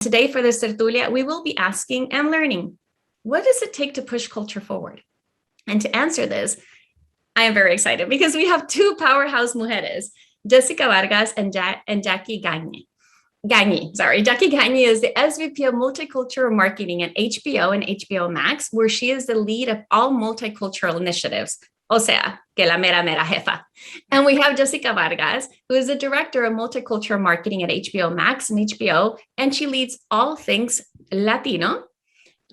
Today for this tertulia, we will be asking and learning, what does it take to push culture forward? And to answer this, I am very excited because we have two powerhouse mujeres, Jessica Vargas and Jackie Gagne. Jackie Gagne is the SVP of Multicultural Marketing at HBO and HBO Max, where she is the lead of all multicultural initiatives. O sea, que la mera jefa. And we have Jessica Vargas, who is the director of multicultural marketing at HBO Max and HBO, and she leads all things Latino,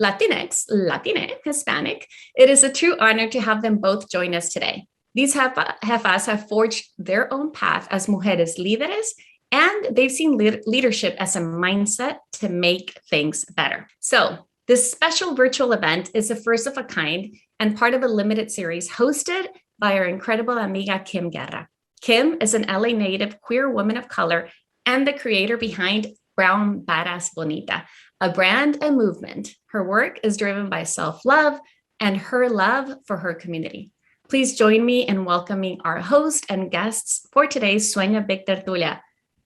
Latinx, Latine, Hispanic. It is a true honor to have them both join us today. These jefas have forged their own path as mujeres líderes, and they've seen leadership as a mindset to make things better. So this special virtual event is the first of a kind and part of a limited series hosted by our incredible amiga, Kim Guerra. Kim is an LA native queer woman of color and the creator behind Brown Badass Bonita, a brand and movement. Her work is driven by self-love and her love for her community. Please join me in welcoming our host and guests for today's Sueña Big Tertulia.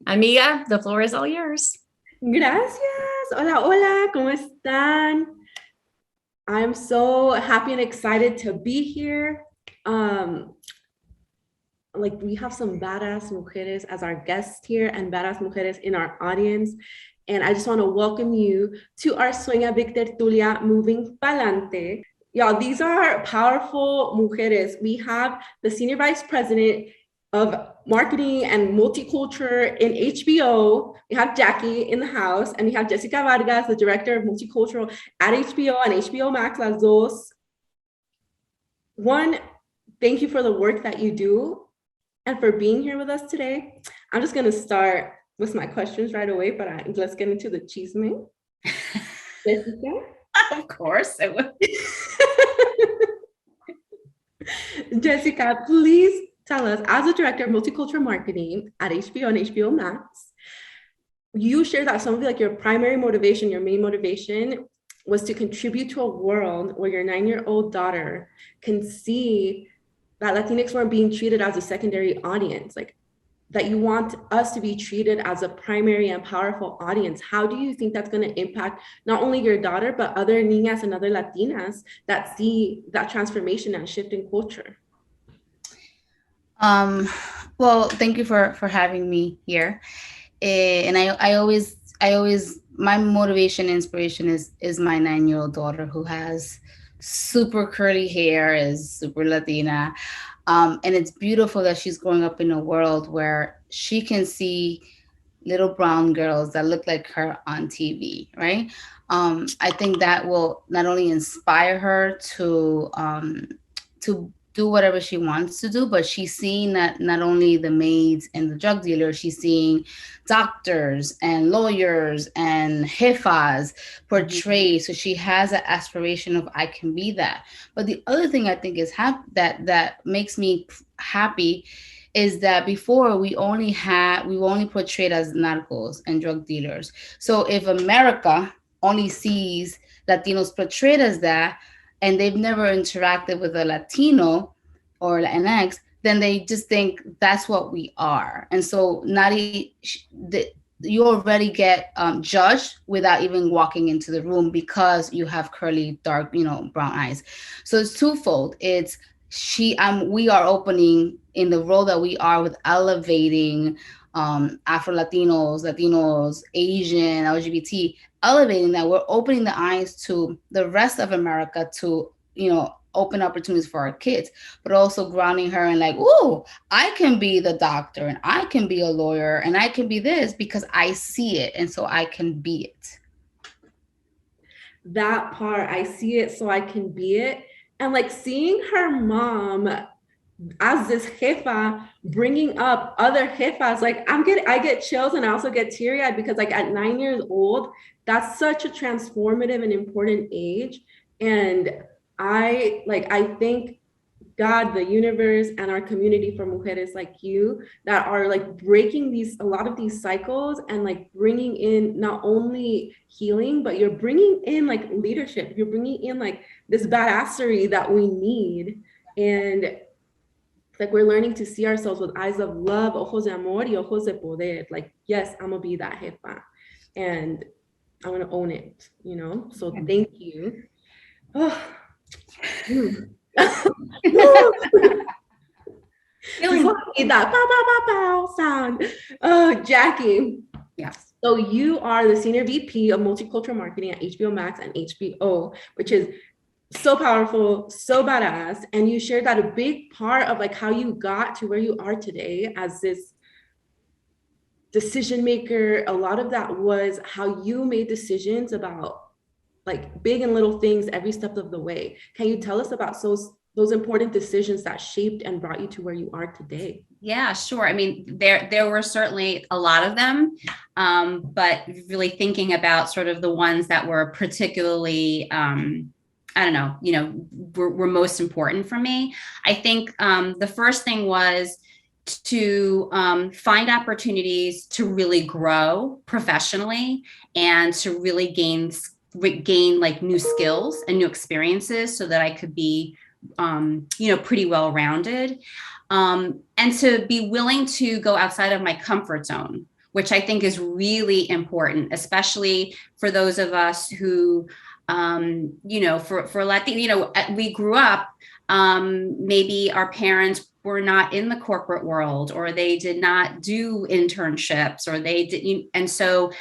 Amiga, the floor is all yours. Gracias. Hola, hola, ¿cómo están? I'm so happy and excited to be here. We have some badass mujeres as our guests here and badass mujeres in our audience. And I just want to welcome you to our Sueña Big Tertulia Moving Pa'lante. Y'all, these are powerful mujeres. We have the Senior Vice President of Marketing and Multiculture in HBO. We have Jackie in the house, and we have Jessica Vargas, the Director of Multicultural at HBO and HBO Max, las dos. One, thank you for the work that you do and for being here with us today. I'm just gonna start with my questions right away, but let's get into the chisme. Jessica? Of course, I will. Jessica, please tell us, as a director of multicultural marketing at HBO and HBO Max, you shared that some of your primary motivation, your main motivation was to contribute to a world where your 9-year-old daughter can see that Latinx weren't being treated as a secondary audience, like that you want us to be treated as a primary and powerful audience. How do you think that's going to impact not only your daughter, but other niñas and other Latinas that see that transformation and shift in culture? Well, thank you for having me here. And I always, my motivation, inspiration is my 9-year-old daughter who has super curly hair, is super Latina. And it's beautiful that she's growing up in a world where she can see little brown girls that look like her on TV, right? I think that will not only inspire her to do whatever she wants to do, but she's seeing that not only the maids and the drug dealers, she's seeing doctors and lawyers and jefas portrayed. So she has an aspiration of, I can be that. But the other thing I think is that makes me happy is that before we only portrayed as narcos and drug dealers. So if America only sees Latinos portrayed as that, and they've never interacted with a Latino or Latinx, then they just think that's what we are. And so you already get judged without even walking into the room because you have curly, dark, brown eyes. So it's twofold. It's we are opening in the role that we are with elevating Afro-Latinos, Asian, LGBT, elevating that. We're opening the eyes to the rest of America to, open opportunities for our kids, but also grounding her in like, ooh, I can be the doctor and I can be a lawyer and I can be this because I see it. And so I can be it. That part, I see it so I can be it. And like seeing her mom as this jefa bringing up other jefas, like I get chills and I also get teary-eyed because like at 9 years old, that's such a transformative and important age. And I thank God, the universe, and our community for mujeres like you that are like breaking a lot of these cycles and like bringing in not only healing, but you're bringing in like leadership. You're bringing in like this badassery that we need. And like we're learning to see ourselves with eyes of love, ojos de amor y ojos de poder. Like, yes, I'm gonna be that jefa. And I want to own it, you know? So thank you. Oh. Before I need that pow, pow, pow, pow sound. Oh, Jackie. Yes. So you are the Senior VP of Multicultural Marketing at HBO Max and HBO, which is so powerful, so badass. And you shared that a big part of like how you got to where you are today as this decision maker, a lot of that was how you made decisions about like big and little things every step of the way. Can you tell us about those important decisions that shaped and brought you to where you are today? Yeah, sure. I mean, there were certainly a lot of them, but really thinking about sort of the ones that were particularly, I don't know, were most important for me. I think the first thing was to find opportunities to really grow professionally and to really gain like new skills and new experiences so that I could be, pretty well-rounded. And to be willing to go outside of my comfort zone, which I think is really important, especially for those of us who, for Latino, we grew up, maybe our parents were not in the corporate world, or they did not do internships, or they didn't. And so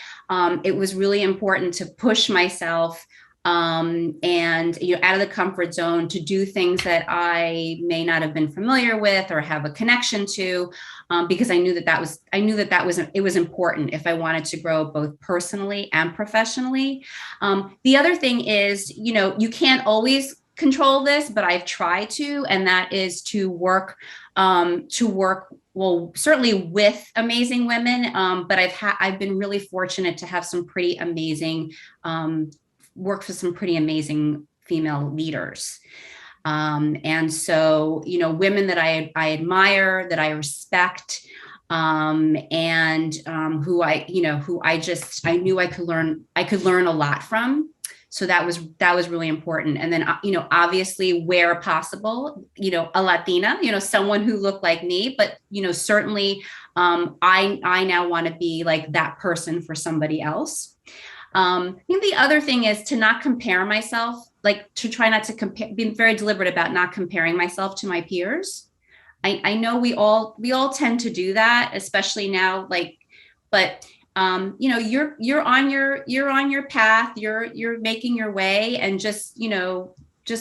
it was really important to push myself and out of the comfort zone to do things that I may not have been familiar with or have a connection to, because I knew it was important if I wanted to grow both personally and professionally. The other thing is, you can't always control this, but I've tried to, and that is to work well, certainly with amazing women, but I've been really fortunate to have some pretty amazing work for some pretty amazing female leaders. And so, women that I admire, that I respect, and who I knew I could learn a lot from. So that was really important. And then, obviously where possible, a Latina, someone who looked like me, but, certainly I now want to be like that person for somebody else. I think the other thing is to not compare myself, like to try not to compare, being very deliberate about not comparing myself to my peers. I know we all tend to do that, especially now, but you're on your path, you're making your way, and just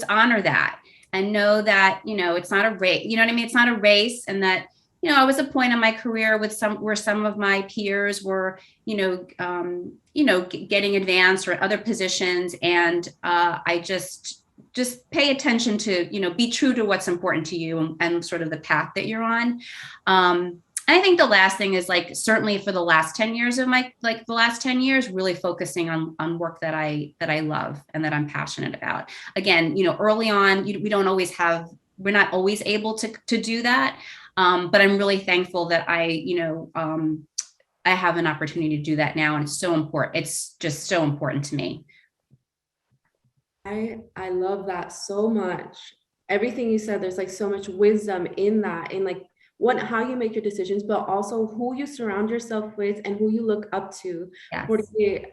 honor that and know that, it's not a race, it's not a race. And that, I was at a point in my career where some of my peers were, getting advanced or other positions. And I just pay attention to, be true to what's important to you and sort of the path that you're on. And I think the last thing is, like, certainly for the last 10 years of really focusing on work that I love and that I'm passionate about. Again, early on, we're not always able to do that. But I'm really thankful that I have an opportunity to do that now. And it's so important. It's just so important to me. I love that so much. Everything you said, there's like so much wisdom in that, in like how you make your decisions, but also who you surround yourself with and who you look up to. Yes.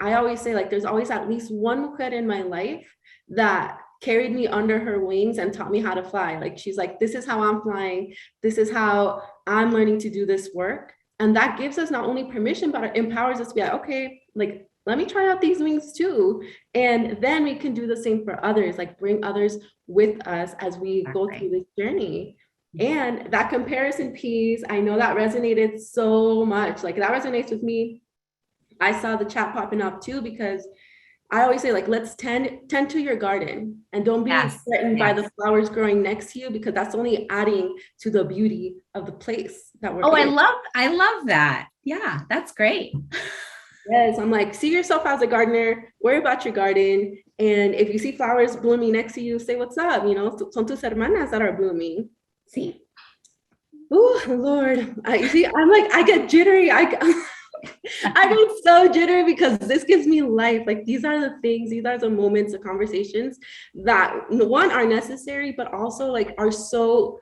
I always say, like, there's always at least one mujer in my life that carried me under her wings and taught me how to fly. Like, she's like, this is how I'm flying. This is how I'm learning to do this work. And that gives us not only permission, but it empowers us to be like, okay, like, let me try out these wings too. And then we can do the same for others, like bring others with us as we go through this journey. And that comparison piece, I know that resonated so much. Like, that resonates with me. I saw the chat popping up too, because I always say, like, let's tend to your garden and don't be threatened by the flowers growing next to you, because that's only adding to the beauty of the place that we're in. I love that. Yeah, that's great. Yes, I'm like, see yourself as a gardener, worry about your garden. And if you see flowers blooming next to you, say what's up, son tus hermanas that are blooming. See. Oh, Lord. I'm like, I get jittery. I get so jittery because this gives me life. Like, these are the things, these are the moments, the conversations that, one, are necessary, but also like are so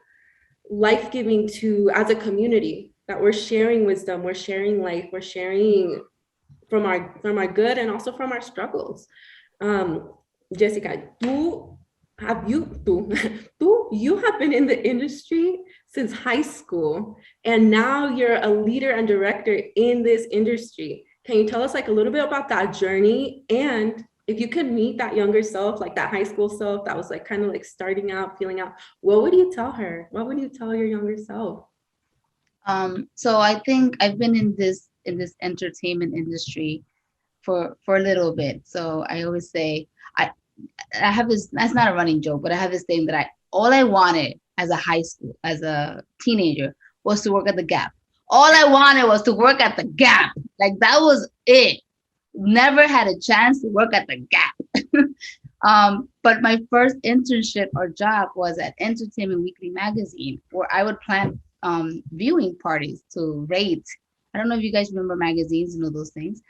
life-giving to, as a community, that we're sharing wisdom, we're sharing life, we're sharing from our good and also from our struggles. Jessica, you have been in the industry since high school, and now you're a leader and director in this industry. Can you tell us like a little bit about that journey? And if you could meet that younger self, like that high school self that was like kind of like starting out, feeling out, what would you tell her? What would you tell your younger self? So I think I've been in this entertainment industry for a little bit. So I always say I have this, that's not a running joke, but I have this thing that all I wanted as a teenager was to work at the Gap. All I wanted was to work at the Gap. Like that was it. Never had a chance to work at the Gap. But my first internship or job was at Entertainment Weekly magazine, where I would plan viewing parties to rate. I don't know if you guys remember magazines, those things.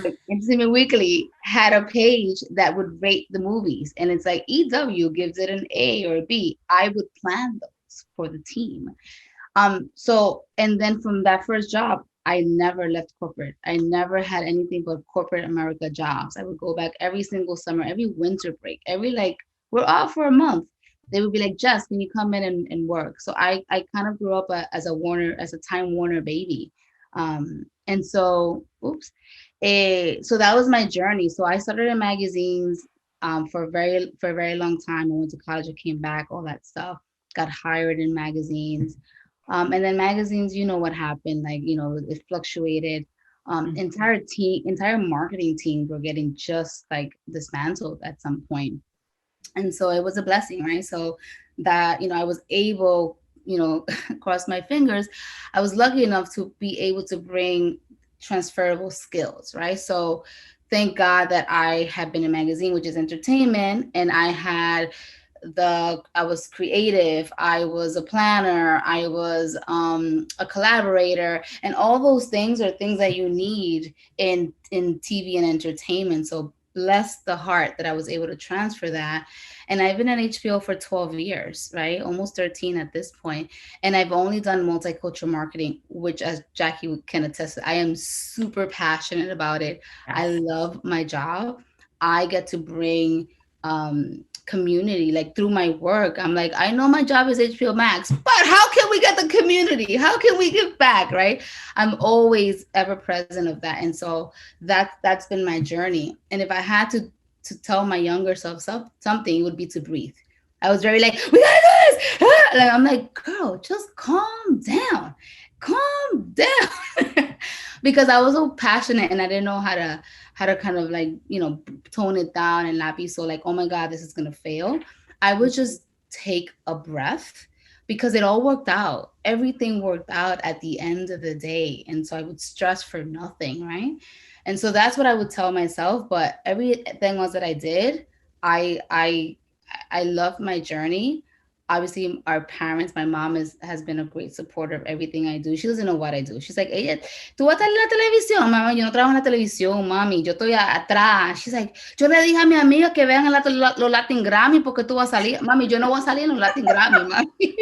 But Entertainment Weekly had a page that would rate the movies, and it's like EW gives it an A or a B. I would plan those for the team. So, and then from that first job, I never left corporate. I never had anything but corporate America jobs. I would go back every single summer, every winter break, we're off for a month. They would be like, Jess, can you come in and work? So I kind of grew up as a Time Warner baby. And so, so that was my journey. So I started in magazines for a very long time. I went to college, I came back, all that stuff, got hired in magazines. And then magazines, you know what happened, like, it fluctuated. Entire marketing teams were getting just like dismantled at some point. And so it was a blessing, right? So that, I was able, cross my fingers, I was lucky enough to be able to bring transferable skills, right? So thank God that I had been in magazine, which is entertainment, and I was creative, I was a planner, I was a collaborator, and all those things are things that you need in TV and entertainment. So bless the heart that I was able to transfer that. And I've been at HBO for 12 years, right? Almost 13 at this point. And I've only done multicultural marketing, which, as Jackie can attest to, I am super passionate about it. Yes. I love my job. I get to bring community, like through my work. I'm like, I know my job is HBO Max, but how can we get the community? How can we give back, right? I'm always ever present of that. And so that's been my journey. And if I had to tell my younger self something, it would be to breathe. I was very like, we gotta do this. And I'm like, girl, just calm down. Because I was so passionate and I didn't know how to kind of like, tone it down and not be so like, oh my God, this is gonna fail. I would just take a breath, because it all worked out. Everything worked out at the end of the day. And so I would stress for nothing, right? And so that's what I would tell myself. But everything else that I did, I loved my journey. Obviously, our parents, my mom has been a great supporter of everything I do. She doesn't know what I do. She's like, ella, tú vas a salir en la televisión, mamá. Yo no trabajo en la televisión, mami. Yo estoy atrás. She's like, yo le dije a mi amiga que vean los Latin Grammy porque tú vas a salir. Mami, yo no voy a salir en los Latin Grammy, mami.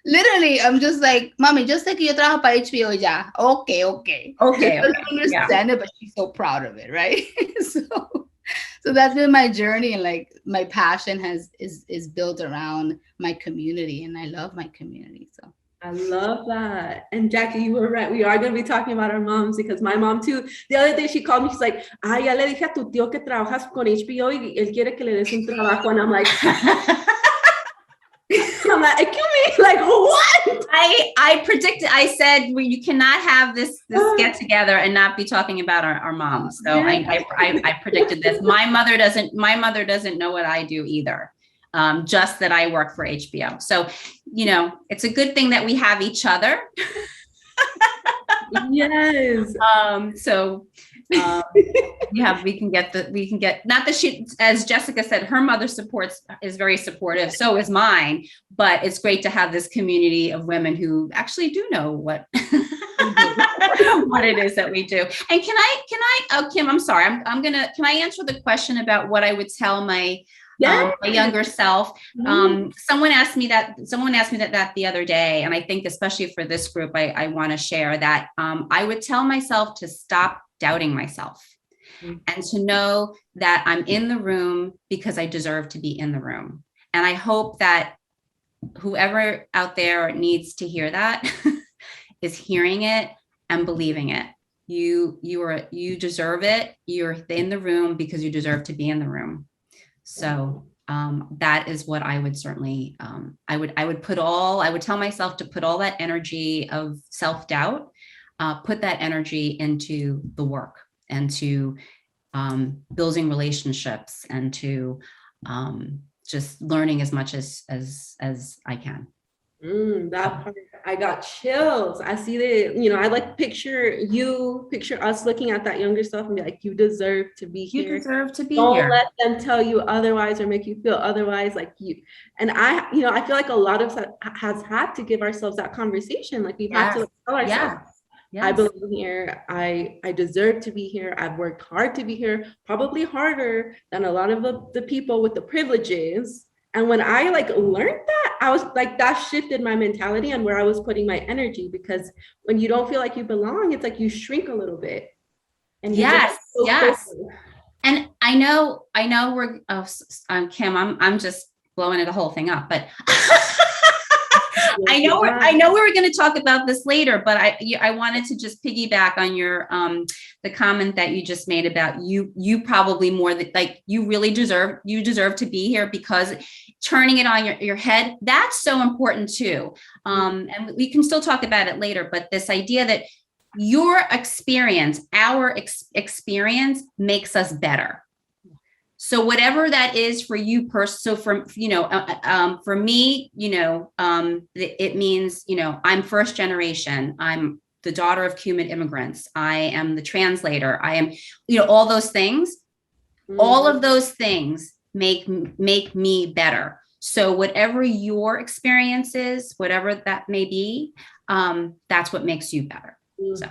Literally, I'm just like, mommy, just say que yo trabajo para HBO ya. Okay. I don't understand it, but she's so proud of it, right? So that's been my journey, and like my passion is built around my community, and I love my community. So I love that. And Jackie, you were right. We are going to be talking about our moms, because my mom too, the other day she called me, she's like, ya le dije a tu tío que trabajas con HBO y él quiere que le des un trabajo. And I'm like, like what? I said, well, you cannot have this get together and not be talking about our moms. So I predicted this. My mother doesn't know what I do either. Just that I work for HBO. So, it's a good thing that we have each other. Yes. We can get, not that she, as Jessica said, her mother is very supportive. So is mine, but it's great to have this community of women who actually do know what, what it is that we do. And can I, Kim, I'm sorry. Can I answer the question about what I would tell my younger self? Someone asked me that the other day. And I think especially for this group, I want to share that I would tell myself to stop doubting myself. Mhm. And to know that I'm in the room because I deserve to be in the room. And I hope that whoever out there needs to hear that is hearing it and believing it. You deserve it. You're in the room because you deserve to be in the room. So that is what I would certainly, I would tell myself to put all that energy of self-doubt, put that energy into the work and to building relationships and to just learning as much as I can. That part, I got chills. I see that, I like picture us looking at that younger self and be like, you deserve to be You here. deserve to be Don't here. let them tell you otherwise or make you feel otherwise. Like you, and I feel like a lot of us has had to give ourselves that conversation. Like we've had to like, tell ourselves, I belong here. I deserve to be here. I've worked hard to be here, probably harder than a lot of the people with the privileges. And when I like learned that, I was like, that shifted my mentality and where I was putting my energy, because when you don't feel like you belong, it's like you shrink a little bit. And yes. Close. And I know we're, Kim, I'm just blowing the whole thing up, but I know we were going to talk about this later, but I wanted to just piggyback on your the comment that you just made about you probably more than like you really deserve to be here, because turning it on your head, that's so important too. And we can still talk about it later, but this idea that your experience, our experience makes us better. So whatever that is for you so for me, it means, I'm first generation. I'm the daughter of Cuban immigrants. I am the translator. I am, all those things, all of those things make me better. So whatever your experience is, whatever that may be, that's what makes you better. So.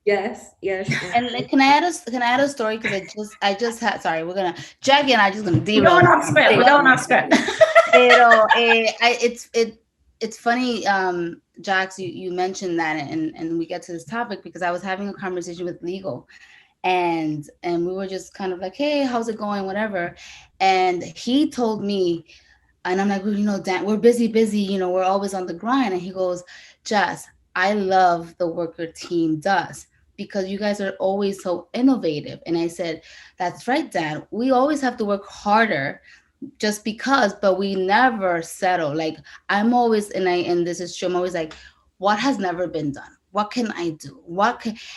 Yes. And like, can I add a story? Because I just had, sorry, Jackie and I just gonna derail. We're going off script. It's funny, Jax, you mentioned that, and we get to this topic because I was having a conversation with Legal, and we were just kind of like, hey, how's it going, whatever. And he told me, and I'm like, well, Dan, we're busy, we're always on the grind. And he goes, Jess, I love the work your team does, because you guys are always so innovative. And I said, that's right, Dan. We always have to work harder just because, but we never settle. Like I'm always, and this is true, I'm always like, what has never been done? What can I do?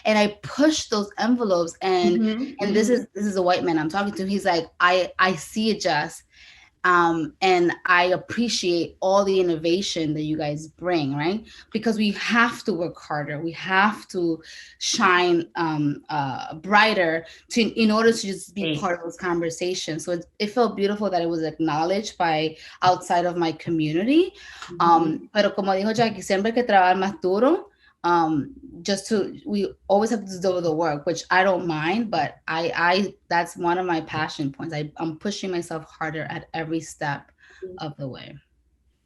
And I push those envelopes. And this is a white man I'm talking to. He's like, I see it, Jess. And I appreciate all the innovation that you guys bring, right? Because we have to work harder. We have to shine brighter in order to just be part of those conversations. So it felt beautiful that it was acknowledged by outside of my community. Pero como dijo Jackie, siempre hay que trabajar más duro. We always have to do the work, which I don't mind, but I that's one of my passion points. I'm pushing myself harder at every step of the way.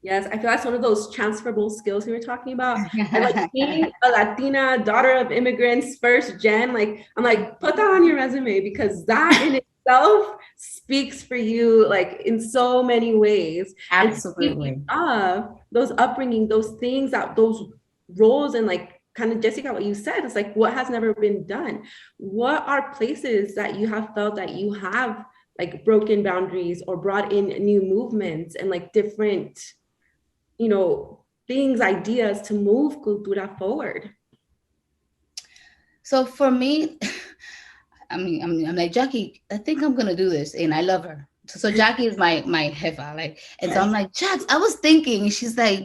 Yes, I feel that's one of those transferable skills we were talking about. And like being a Latina, daughter of immigrants, first gen, like I'm like, put that on your resume, because that in itself speaks for you, like in so many ways. Absolutely. Those upbringing, those things, those roles, and like kind of Jessica, what you said, it's like, what has never been done? What are places that you have felt that you have like broken boundaries or brought in new movements and like different, things, ideas to move Cultura forward? So for me, I'm like, Jackie, I think I'm gonna do this, and I love her. So Jackie is my jefa, like, and so I'm like, Jax, I was thinking. She's like,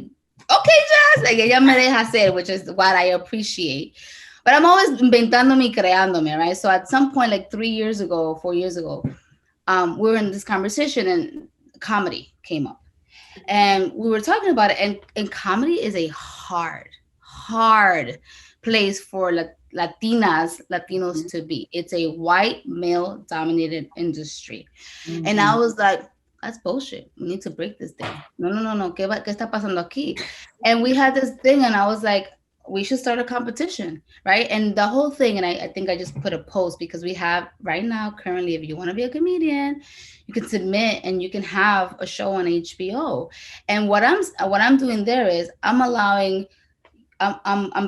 okay, Jazz, like ella me deja hacer, which is what I appreciate. But I'm always inventándome y creándome, right? So at some point, like 4 years ago, we were in this conversation and comedy came up. And we were talking about it, and comedy is a hard place for Latinos to be. It's a white male dominated industry. And I was like, that's bullshit. We need to break this thing. No. ¿Qué está pasando aquí? And we had this thing, and I was like, we should start a competition, right? And the whole thing, and I think I just put a post because we have right now currently, if you want to be a comedian, you can submit and you can have a show on HBO. And what I'm doing there is I'm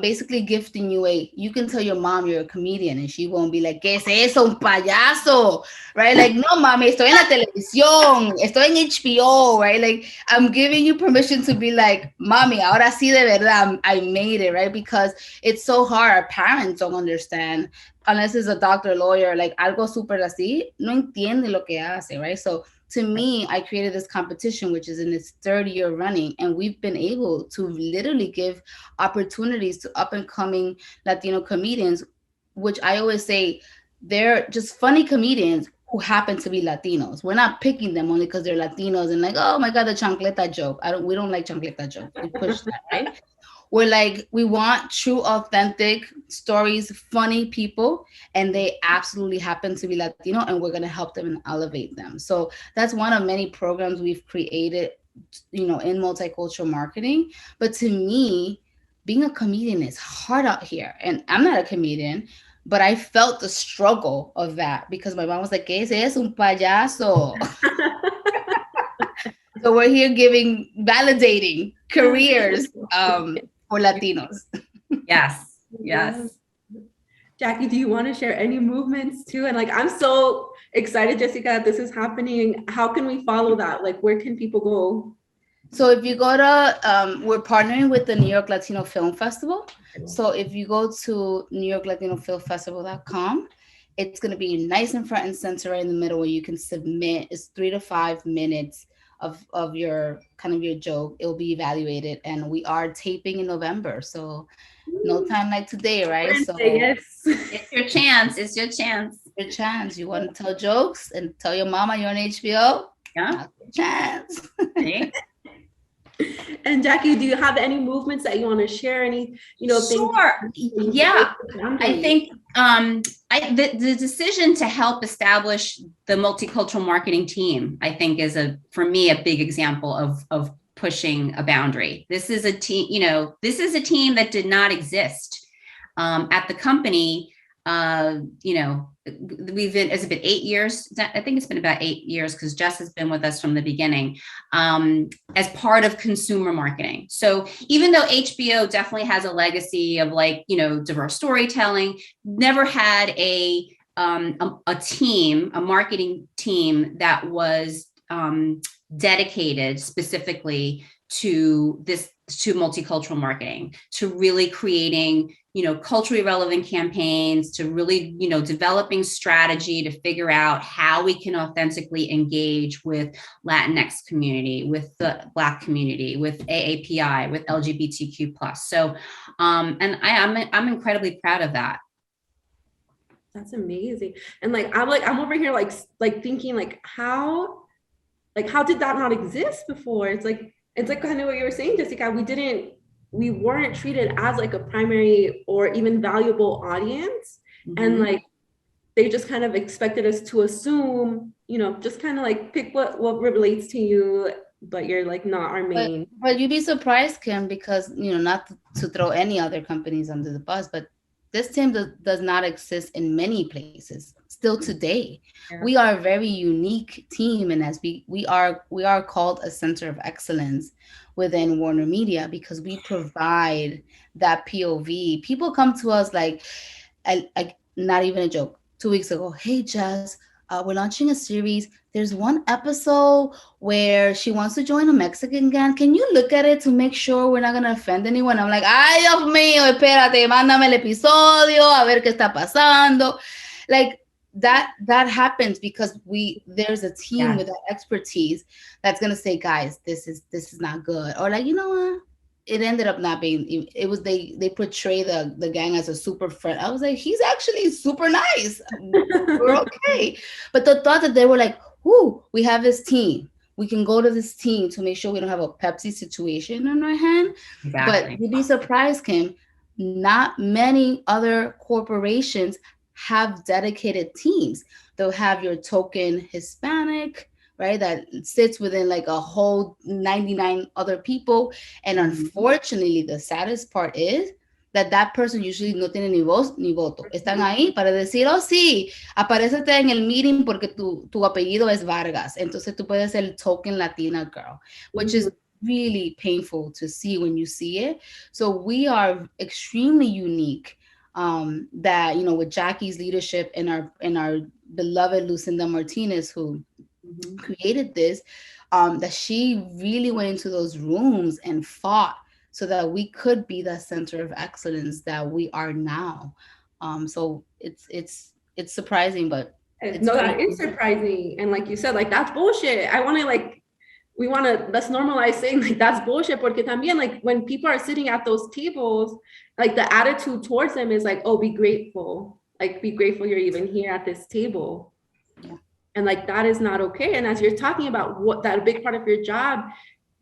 basically gifting you you can tell your mom you're a comedian and she won't be like, ¿Qué es eso? Un payaso, right? Like, no, mami, estoy en la televisión, estoy en HBO, right? Like, I'm giving you permission to be like, mami, ahora sí de verdad, I made it, right? Because it's so hard. Our parents don't understand unless it's a doctor, lawyer, like algo super así, no entiende lo que hace, right? So to me, I created this competition, which is in its third year running, and we've been able to literally give opportunities to up and coming Latino comedians, which I always say they're just funny comedians who happen to be Latinos. We're not picking them only because they're Latinos and like, oh my God, the chancleta joke. We don't like chancleta joke. We push that, right? We're like, we want true, authentic stories, funny people, and they absolutely happen to be Latino, and we're going to help them and elevate them. So that's one of many programs we've created, in multicultural marketing. But to me, being a comedian is hard out here. And I'm not a comedian, but I felt the struggle of that because my mom was like, ¿Qué es eso? Un payaso. So we're here validating careers for Latinos. Yes. Jackie, do you want to share any movements too? And like, I'm so excited, Jessica, that this is happening. How can we follow that? Like, where can people go? So if you go to, we're partnering with the New York Latino Film Festival. So if you go to NewYorkLatinoFilmFestival.com, it's going to be nice and front and center right in the middle where you can submit. It's 3 to 5 minutes of your kind of your joke. It'll be evaluated, and we are taping in November. So no time like today, right? So yes, it's your chance. It's your chance. Your chance. You want to tell jokes and tell your mama you're on HBO? Yeah. Chance. And Jackie, do you have any movements that you want to share? Any, Sure. Yeah. I think the decision to help establish the multicultural marketing team, I think, is for me a big example of pushing a boundary. This is a team, that did not exist at the company. It's been 8 years. I think it's been about 8 years because Jess has been with us from the beginning as part of consumer marketing. So even though HBO definitely has a legacy of diverse storytelling, never had a team, a marketing team that was dedicated specifically to multicultural marketing, to really creating culturally relevant campaigns, to really, developing strategy to figure out how we can authentically engage with Latinx community, with the Black community, with AAPI, with LGBTQ+. So, and I'm incredibly proud of that. That's amazing. And I'm over here thinking how did that not exist before? It's like kind of what you were saying, Jessica. We weren't treated as a primary or even valuable audience. Mm-hmm. And they just kind of expected us to assume, just kind of pick what relates to you, but you're not our main. But you'd be surprised, Kim, because, not to throw any other companies under the bus, but this team does not exist in many places still today. Yeah. We are a very unique team, and as we are called a center of excellence within Warner Media because we provide that POV. People come to us not even a joke. 2 weeks ago, hey Jess, we're launching a series. There's one episode where she wants to join a Mexican gang. Can you look at it to make sure we're not going to offend anyone? I'm like, ay, Dios mío, espérate, mándame el episodio, a ver qué está pasando. That happens because there's a team with that expertise that's going to say, guys, this is not good. Or you know what? It ended up not being, it was, they portray the gang as a super friend. I was like, he's actually super nice. We're okay. But the thought that they were like, ooh, we have this team. We can go to this team to make sure we don't have a Pepsi situation on our hand. Exactly. But you'd be surprised, Kim, not many other corporations have dedicated teams. They'll have your token Hispanic, right? That sits within a whole 99 other people. And unfortunately, the saddest part is that person usually no tiene ni voz ni voto. Están ahí para decir, oh sí, aparécete en el meeting porque tu apellido es Vargas. Entonces tú puedes ser el token Latina girl, which is really painful to see when you see it. So we are extremely unique, that, you know, with Jackie's leadership and our beloved Lucinda Martinez, who created this, that she really went into those rooms and fought so that we could be the center of excellence that we are now. So it's surprising, but no, that is surprising. And like you said, like, that's bullshit. Let's normalize saying like that's bullshit, porque también, like, when people are sitting at those tables, like the attitude towards them is like, oh, be grateful you're even here at this table. Yeah. And like, that is not okay. And as you're talking about what that a big part of your job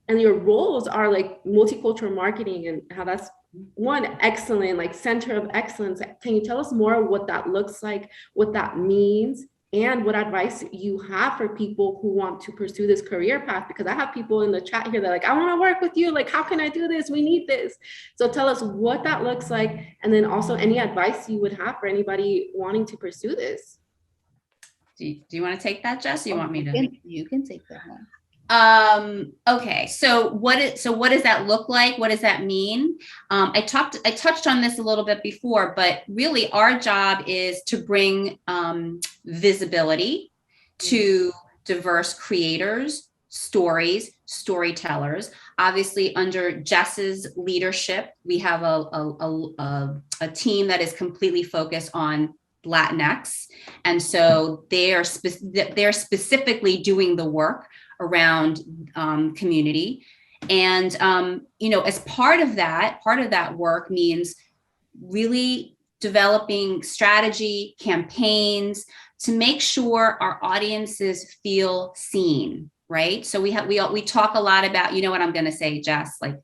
and your roles are like multicultural marketing and how that's one excellent like center of excellence. Can you tell us more what that looks like, what that means, and what advice you have for people who want to pursue this career path? Because I have people in the chat here that are like, I want to work with you. Like, how can I do this? We need this. So tell us what that looks like. And then also any advice you would have for anybody wanting to pursue this. Do you want to take that, Jess? Or you want me to? You can take that one. Okay. So what does that look like? What does that mean? I touched on this a little bit before, but really our job is to bring visibility to diverse creators, stories, storytellers. Obviously, under Jess's leadership, we have a team that is completely focused on Latinx, and so they're specifically doing the work around community. And, you know, as part of that work means really developing strategy, campaigns to make sure our audiences feel seen, right? So we talk a lot about, you know what I'm going to say, Jess, like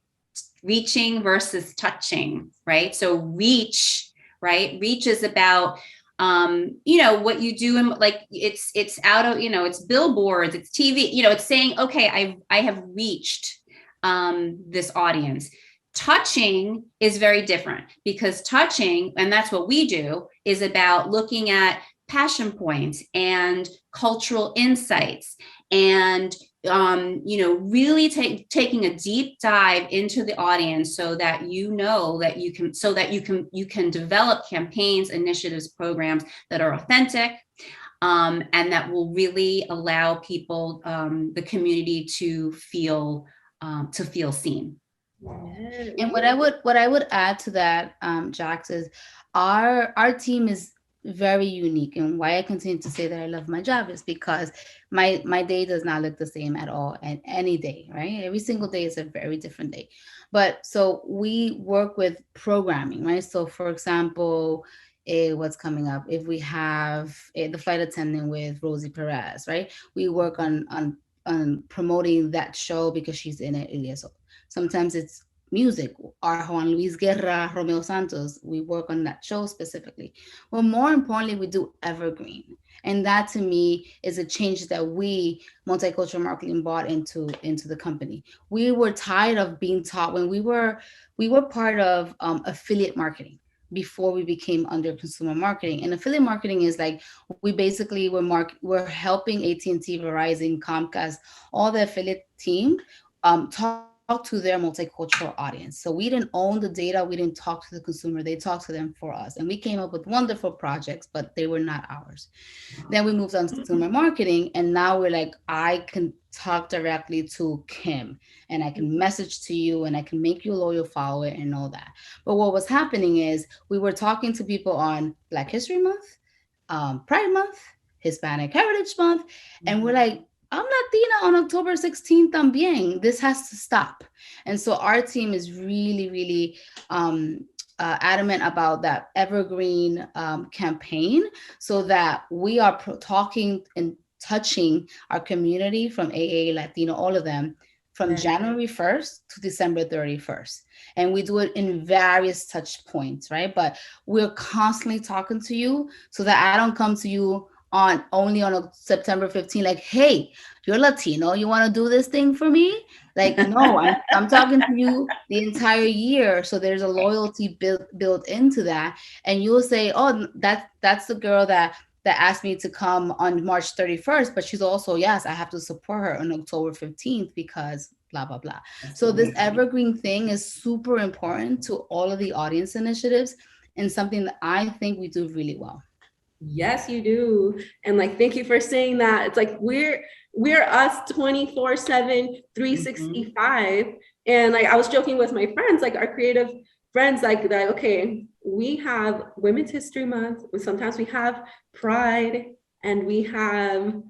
reaching versus touching, right? So reach, right? Reach is about, you know, what you do, and like it's out of, you know, it's billboards, it's TV, you know, it's saying, okay, I have reached this audience. Touching is very different, because touching, and that's what we do, is about looking at passion points and cultural insights and you know, really taking a deep dive into the audience so that you know that you can develop campaigns, initiatives, programs that are authentic, and that will really allow people, the community, to feel seen. And what I would add to that, Jax, is our team is very unique, and why I continue to say that I love my job is because my day does not look the same at all, and any day, right? Every single day is a very different day. But so we work with programming, right? So for example, what's coming up, if we have the flight attendant with Rosie Perez, right? We work on promoting that show because she's in it. So sometimes it's music, our Juan Luis Guerra, Romeo Santos, we work on that show specifically. Well, more importantly, we do evergreen. And that to me is a change that we, Multicultural Marketing, brought into the company. We were tired of being taught when we were part of affiliate marketing before we became under consumer marketing. And affiliate marketing is like, we basically we're helping AT&T, Verizon, Comcast, all the affiliate team talk to their multicultural audience. So we didn't own the data. We didn't talk to the consumer. They talked to them for us. And we came up with wonderful projects, but they were not ours. Then we moved on to consumer marketing. And now we're like, I can talk directly to Kim, and I can message to you, and I can make you a loyal follower and all that. But what was happening is we were talking to people on Black History Month, Pride Month, Hispanic Heritage Month. And we're like, I'm Latina on October 16th también. This has to stop. And so our team is really, really adamant about that evergreen campaign, so that we are talking and touching our community from AA, Latino, all of them, from January 1st to December 31st. And we do it in various touch points, right? But we're constantly talking to you so that I don't come to you only on September 15th, like, hey, you're Latino, you want to do this thing for me? Like, no, I'm talking to you the entire year. So there's a loyalty built into that. And you'll say, oh, that's the girl that asked me to come on March 31st, but she's also, yes, I have to support her on October 15th because blah, blah, blah. So this evergreen thing is super important to all of the audience initiatives and something that I think we do really well. Yes, you do. And like, thank you for saying that. It's like, we're us 24/7, 365. And like, I was joking with my friends, like our creative friends, like that, okay, we have Women's History Month. Sometimes we have Pride, and we have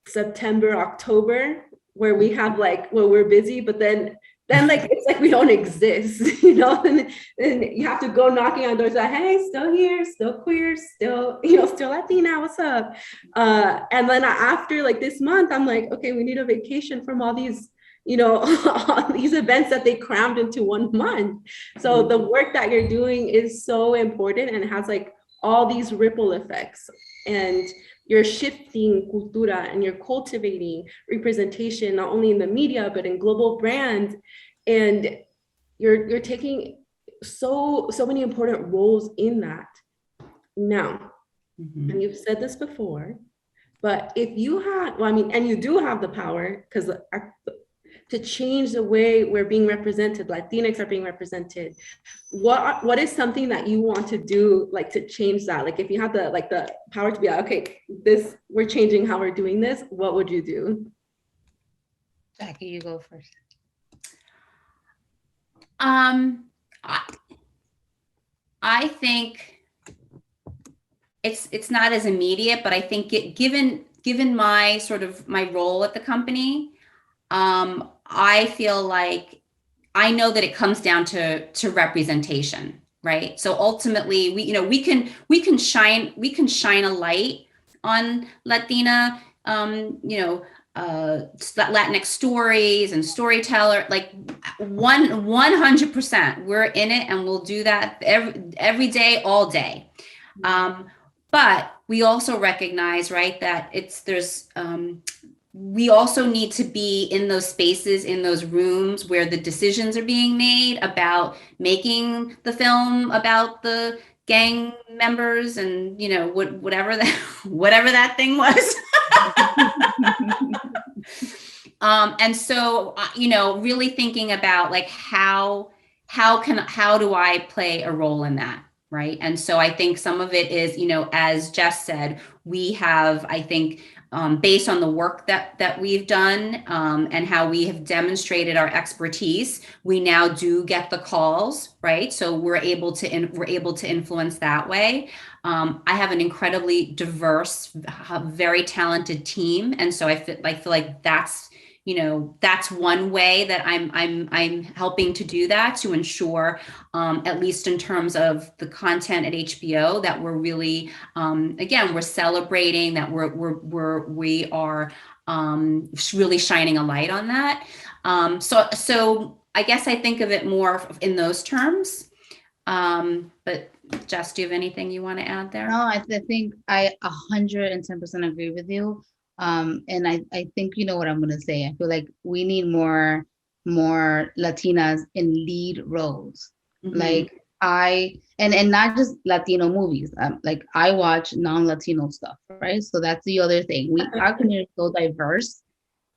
September, October, where we have like, well, we're busy, but then like, it's like we don't exist, you know, and you have to go knocking on doors like, hey, still here, still queer, still, you know, still Latina, what's up? And then after like this month, I'm like, okay, we need a vacation from all these, you know, all these events that they crammed into 1 month. So the work that you're doing is so important and has like all these ripple effects. And you're shifting cultura and you're cultivating representation, not only in the media, but in global brands. And you're taking so many important roles in that. Now, and you've said this before, but if you had, well, I mean, and you do have the power, because to change the way we're being represented, Latinx are being represented. What is something that you want to do, like to change that? Like if you have the power to be like, okay, we're changing how we're doing this, what would you do? Jackie, you go first. I think it's not as immediate, but I think given my sort of my role at the company, I feel like I know that it comes down to representation, right? So ultimately, we can shine a light on Latina, Latinx stories and storyteller, like 100%. We're in it, and we'll do that every day, all day. But we also recognize, right, that we also need to be in those spaces, in those rooms where the decisions are being made about making the film about the gang members and, whatever that thing was. And so, really thinking about like, how do I play a role in that? Right. And so I think some of it is, as Jess said, we have, I think, based on the work that we've done and how we have demonstrated our expertise, we now do get the calls, right? So we're able to influence that way. I have an incredibly diverse, very talented team, and so I feel like that's one way that I'm helping to do that, to ensure, at least in terms of the content at HBO, that we're really, again, we're celebrating that we are really shining a light on that. So I guess I think of it more in those terms. But Jess, do you have anything you want to add there? No, I think I 110% agree with you. And I think you know what I'm going to say. I feel like we need more Latinas in lead roles. Like and not just Latino movies. Like I watch non-Latino stuff, right? So that's the other thing. Our community is so diverse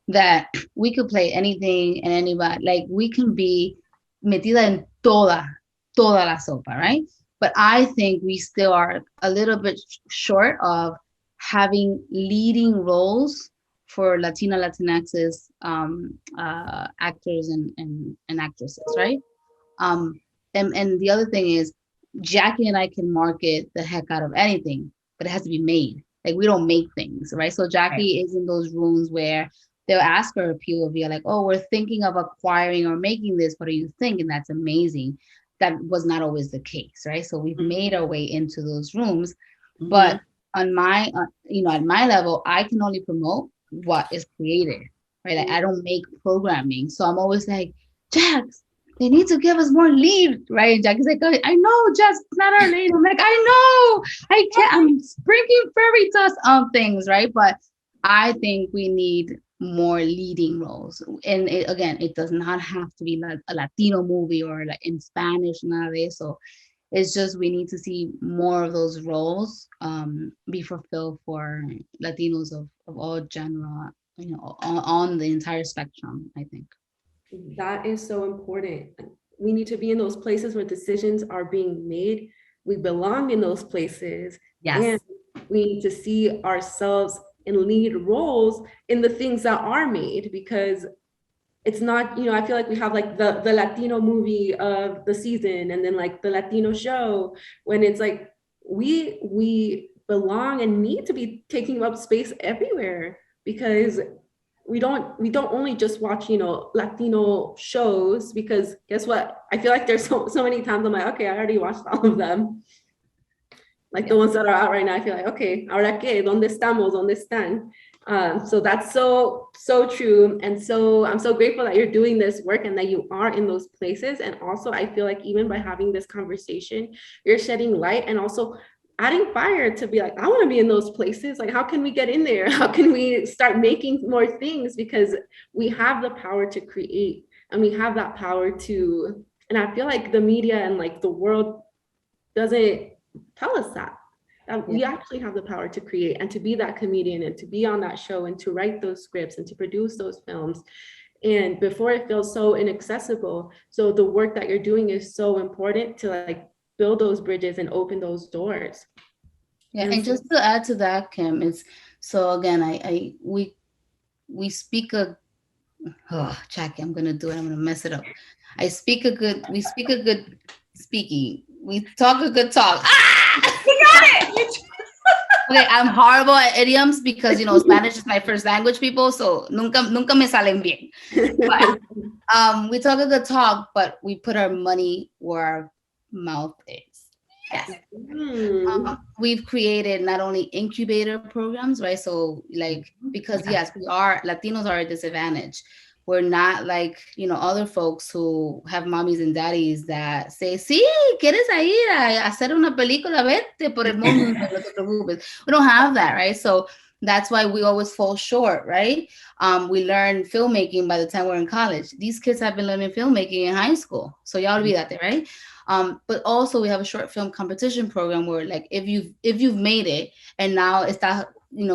that we could play anything and anybody. Like we can be metida en toda la sopa, right? But I think we still are a little bit short of having leading roles for Latinx's actors and actresses, right? And the other thing is, Jackie and I can market the heck out of anything, but it has to be made. Like we don't make things, right? So Jackie is in those rooms where they'll ask her a POV, like, "Oh, we're thinking of acquiring or making this. What do you think?" And that's amazing. That was not always the case, right? So we've made our way into those rooms, but on my, at my level, I can only promote what is created, right? Like I don't make programming. So I'm always like, Jax, they need to give us more lead, right? And Jackie's like, I know, Jess, it's not our lead. I'm like, I know, I can't, I'm sprinkling fairy dust on things, right? But I think we need more leading roles. And again, it does not have to be like a Latino movie or like in Spanish, none of this. So it's just we need to see more of those roles be fulfilled for Latinos of all genre, on the entire spectrum, I think. That is so important. We need to be in those places where decisions are being made. We belong in those places. Yes. And we need to see ourselves in lead roles in the things that are made, because it's not, I feel like we have like the Latino movie of the season and then like the Latino show, when it's like we belong and need to be taking up space everywhere, because we don't only just watch, Latino shows, because guess what? I feel like there's so many times I'm like, okay, I already watched all of them. Like the ones that are out right now, I feel like, okay, ahora qué, ¿dónde estamos? ¿Dónde están? So that's so true. And so I'm so grateful that you're doing this work and that you are in those places. And also I feel like even by having this conversation, you're shedding light and also adding fire to be like, I want to be in those places. Like, how can we get in there? How can we start making more things? Because we have the power to create, and we have that power to, and I feel like the media and like the world doesn't tell us that we actually have the power to create and to be that comedian and to be on that show and to write those scripts and to produce those films. And before it feels so inaccessible. So the work that you're doing is so important to like build those bridges and open those doors. Yeah, and just to add to that, Kim, it's so again, we speak a Jackie, I'm gonna do it. I'm gonna mess it up. We speak a good speaking. We talk a good talk. You got it. Okay, I'm horrible at idioms because Spanish is my first language, people. So nunca me salen bien. But we talk a good talk, but we put our money where our mouth is. Yes. We've created not only incubator programs, right? So like, because yes, Latinos are at a disadvantage. We're not like, other folks who have mommies and daddies that say, sí, ¿quieres ir a hacer una película? Vete por el mundo, no te preocupes. We don't have that, right? So that's why we always fall short, right? We learn filmmaking by the time we're in college. These kids have been learning filmmaking in high school. So y'all be that there, right? But also we have a short film competition program where like, if you've made it and now it's that,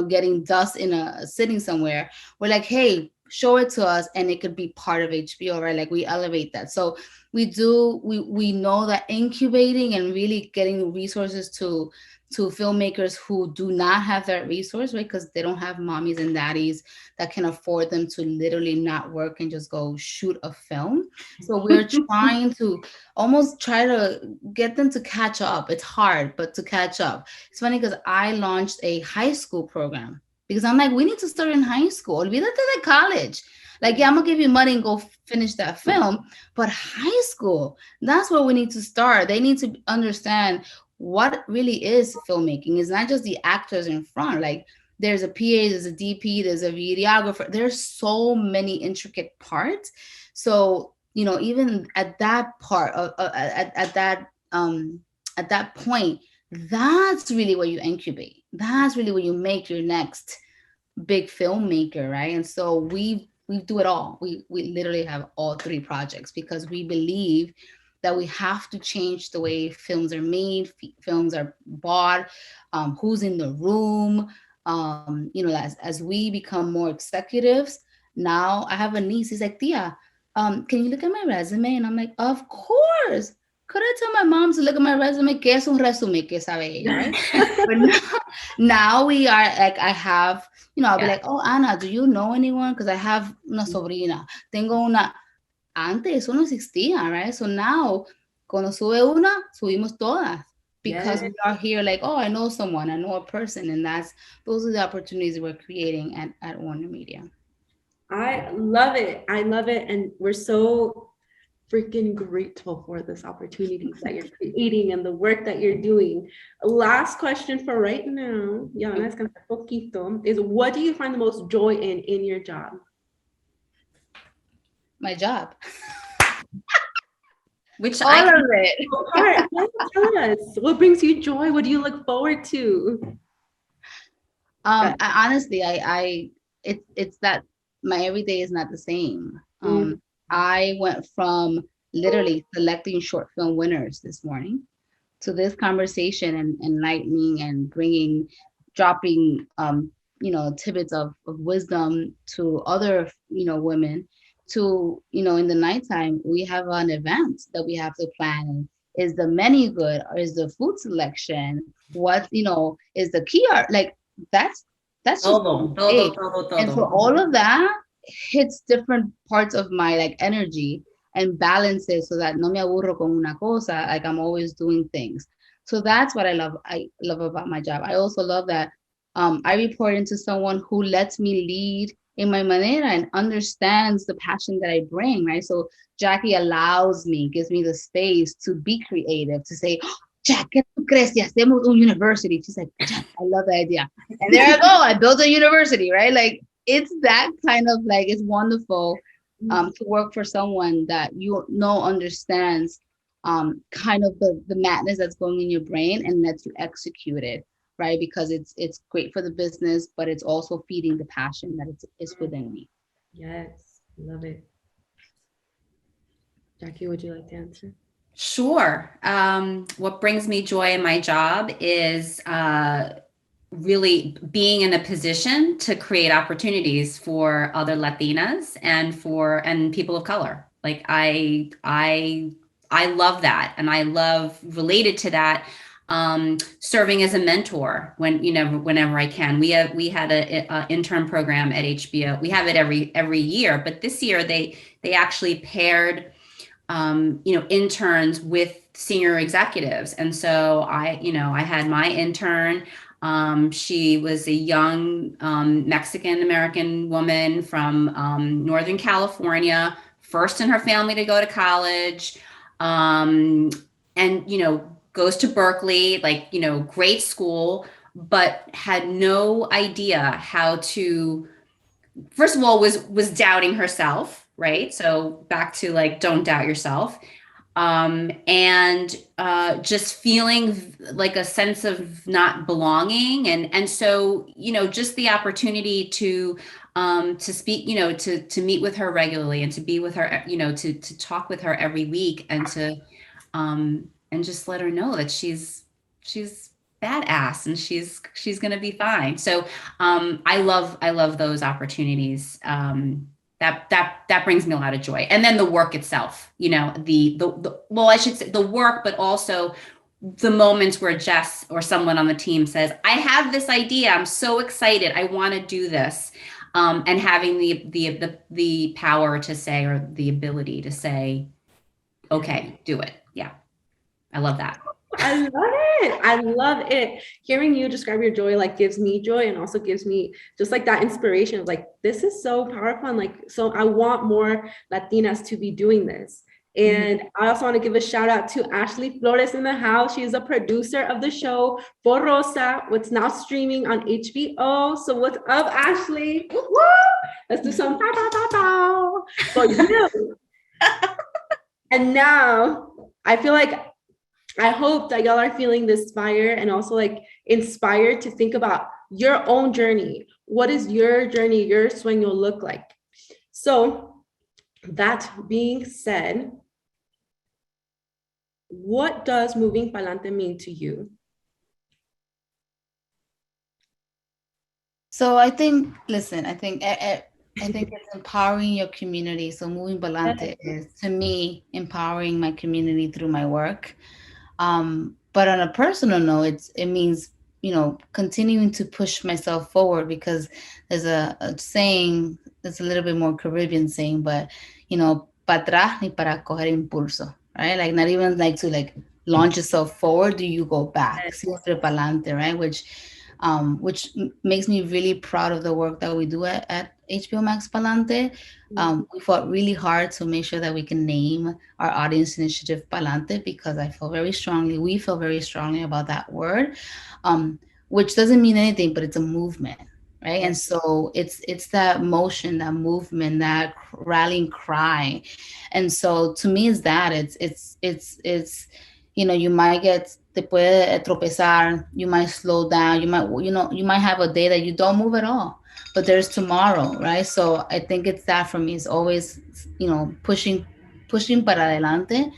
getting dust in a sitting somewhere, we're like, hey, show it to us and it could be part of HBO, right? Like we elevate that. So we know that incubating and really getting resources to filmmakers who do not have that resource, right? Because they don't have mommies and daddies that can afford them to literally not work and just go shoot a film. So we're trying to try to get them to catch up. It's hard, but to catch up. It's funny because I launched a high school program because I'm like, we need to start in high school. Olvídate de college. Like, yeah, I'm gonna give you money and go finish that film. But high school, that's where we need to start. They need to understand what really is filmmaking. It's not just the actors in front. Like, there's a PA, there's a DP, there's a videographer. There's so many intricate parts. So, even at that part, at that point, that's really where you incubate. That's really where you make your next big filmmaker, right? And so we do it all. We literally have all three projects because we believe that we have to change the way films are made, films are bought, who's in the room. As we become more executives. Now I have a niece. He's like, Tia, can you look at my resume? And I'm like, of course. Could I tell my mom to look at my resume? ¿Qué es un resume? ¿Qué sabe ella, right? But now we are like, I have, I'll be like, oh, Ana, do you know anyone? Because I have una sobrina. Tengo una. Antes eso no existía, right? So now, cuando sube una, subimos todas. Because we are here like, oh, I know someone, I know a person. And those are the opportunities we're creating at Warner Media. I love it. And we're so freaking grateful for this opportunity that you're creating and the work that you're doing. Last question for right now, is what do you find the most joy in your job? My job. which All I of it. All right, tell us. What brings you joy? What do you look forward to? Honestly, it's that my everyday is not the same. Mm. I went from literally selecting short film winners this morning to this conversation and enlightening and dropping, tidbits of wisdom to other, women to, in the nighttime, we have an event that we have to plan. Is the menu good? Or is the food selection? What, is the key art? Like that's just big. And so todo. all of that hits different parts of my like energy and balances so that no me aburro con una cosa, like I'm always doing things. So that's what I love about my job. I also love that I report into someone who lets me lead in my manera and understands the passion that I bring, right? So Jackie allows me, gives me the space to be creative, to say, "Oh, Jack, ¿qué tú crees si hacemos un university?" She's like, "Jack, I love the idea." And there I go, I built a university, right? Like it's that kind of like, it's wonderful to work for someone that understands kind of the madness that's going in your brain and lets you execute it, right? Because it's great for the business, but it's also feeding the passion that is within me. Yes, love it. Jackie, would you like to answer? Sure. What brings me joy in my job is really being in a position to create opportunities for other Latinas and people of color. Like I love that, and I love, related to that, serving as a mentor whenever I can. We had a intern program at HBO. We have it every year, but this year they actually paired interns with senior executives. And so I had my intern. She was a young Mexican American woman from Northern California, first in her family to go to college, and goes to Berkeley, great school, but had no idea how to. First of all, was doubting herself, right? So back to don't doubt yourself. And just feeling like a sense of not belonging. And so, just the opportunity to speak, to meet with her regularly and to be with her, to talk with her every week and and just let her know that she's badass and she's going to be fine. So I love those opportunities. That brings me a lot of joy. And then the work itself, I should say the work, but also the moments where Jess or someone on the team says, "I have this idea. I'm so excited. I want to do this." And having the power to say, or the ability to say, "Okay, do it." Yeah. I love that. I love it. I love it. Hearing you describe your joy gives me joy, and also gives me just that inspiration of this is so powerful, and so I want more Latinas to be doing this. And I also want to give a shout out to Ashley Flores in the house. She's a producer of the show For Rosa, what's now streaming on HBO. So what's up, Ashley? Woo! Let's do some pow, pow, pow, pow for you. And now I feel I hope that y'all are feeling this fire and also inspired to think about your own journey. What is your journey, your swing will look like? So that being said, what does moving pa'lante mean to you? So I think it's empowering your community. So moving pa'lante is, to me, empowering my community through my work. But on a personal note, it means, continuing to push myself forward, because there's a saying that's a little bit more Caribbean saying, but, para atrás ni para coger impulso, right? Not even to launch yourself forward, do you go back? Siempre pa'lante, right? Which makes me really proud of the work that we do at HBO Max Palante. We fought really hard to make sure that we can name our audience initiative Palante, because we feel very strongly about that word, which doesn't mean anything, but it's a movement, right? And so it's that motion, that movement, that rallying cry. And so to me it's that it's you know, you might get, te puede tropezar, you might slow down, you might have a day that you don't move at all, but there's tomorrow, right? So I think it's that for me. It's always, you know, pushing para adelante,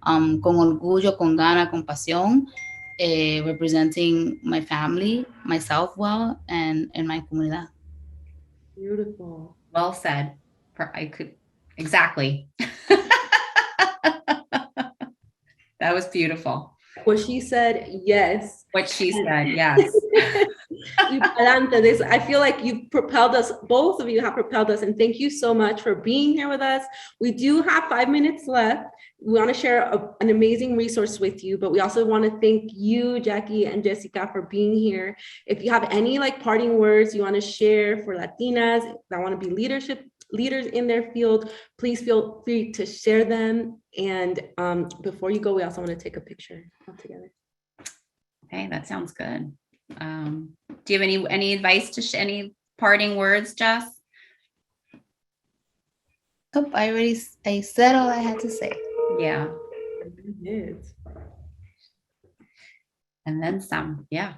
con orgullo, con gana, con pasión, representing my family, myself well, and my comunidad. Beautiful. Well said. I could exactly. That was beautiful. What she said, yes. What she said, yes. I feel like you've propelled us, both of you have propelled us, and thank you so much for being here with us. We do have 5 minutes left. We want to share an amazing resource with you, but we also want to thank you, Jackie and Jessica, for being here. If you have any like parting words you want to share for Latinas that want to be leaders in their field, please feel free to share them. And before you go, we also want to take a picture all together. Okay, that sounds good. Do you have any advice any parting words, Jess? Nope, I said all I had to say. Yeah. Yes. And then some, yeah.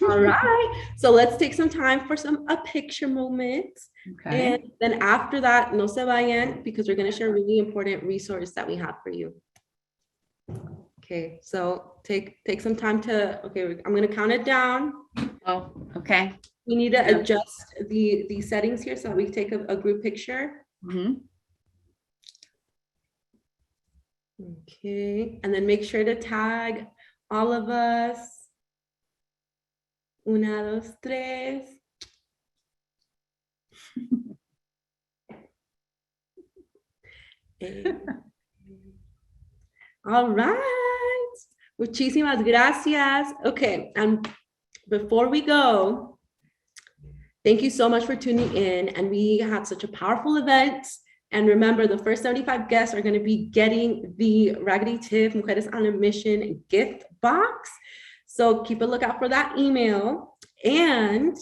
All right. So let's take some time for a picture moment. Okay. And then after that, no se vayan, because we're going to share a really important resource that we have for you. Okay, so take some time to, I'm going to count it down. Oh, okay. We need to adjust the settings here so that we take a group picture. Mm-hmm. Okay, and then make sure to tag all of us. 1, 2, 3. All right. Muchísimas gracias. Okay, and before we go, thank you so much for tuning in. And we had such a powerful event. And remember, the first 75 guests are going to be getting the Raggedy Tiff Mujeres on a Mission gift box. So keep a lookout for that email. And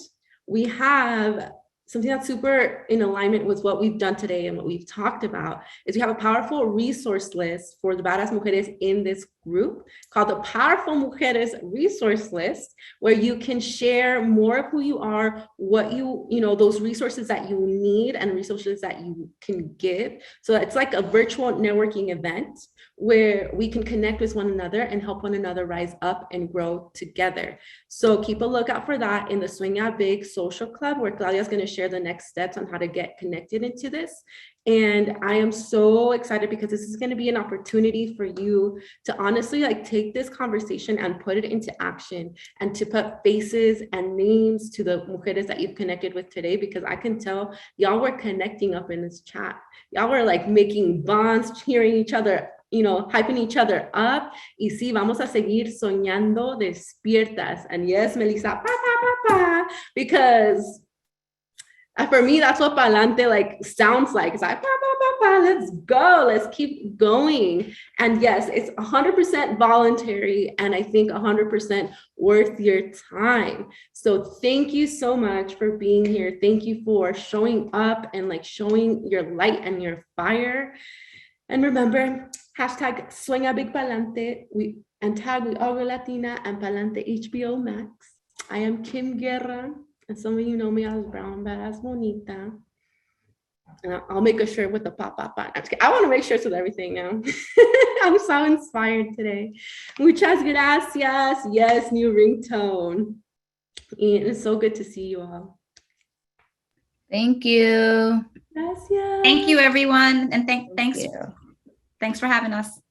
we have something that's super in alignment with what we've done today and what we've talked about is we have a powerful resource list for the badass mujeres in this group called the Powerful Mujeres Resource List, where you can share more of who you are, what you know, those resources that you need and resources that you can give. So it's like a virtual networking event where we can connect with one another and help one another rise up and grow together. So keep a lookout for that in the Swing Out Big Social Club, where Claudia is going to share the next steps on how to get connected into this. And I am so excited because this is going to be an opportunity for you to honestly like take this conversation and put it into action and to put faces and names to the mujeres that you've connected with today, because I can tell y'all were connecting up in this chat. Y'all were like making bonds, cheering each other, you know, hyping each other up. Y sí, vamos a seguir soñando despiertas. And yes, Melissa, pa, pa, pa, pa, because for me, that's what Palante like sounds like. It's like, pa, pa, pa, pa, let's go, let's keep going. And yes, it's 100% voluntary, and I think 100% worth your time. So thank you so much for being here. Thank you for showing up and like showing your light and your fire. And remember, hashtag Sueña Big Palante, and tag We All Go Latina and Palante HBO Max. I am Kim Guerra, and some of you know me as Brown Badass Bonita. And I'll make a shirt with the pop. I want to make shirts with everything now. I'm so inspired today. Muchas gracias. Yes, new ringtone. And it's so good to see you all. Thank you. Gracias. Thank you, everyone. And thanks you. Thanks for having us.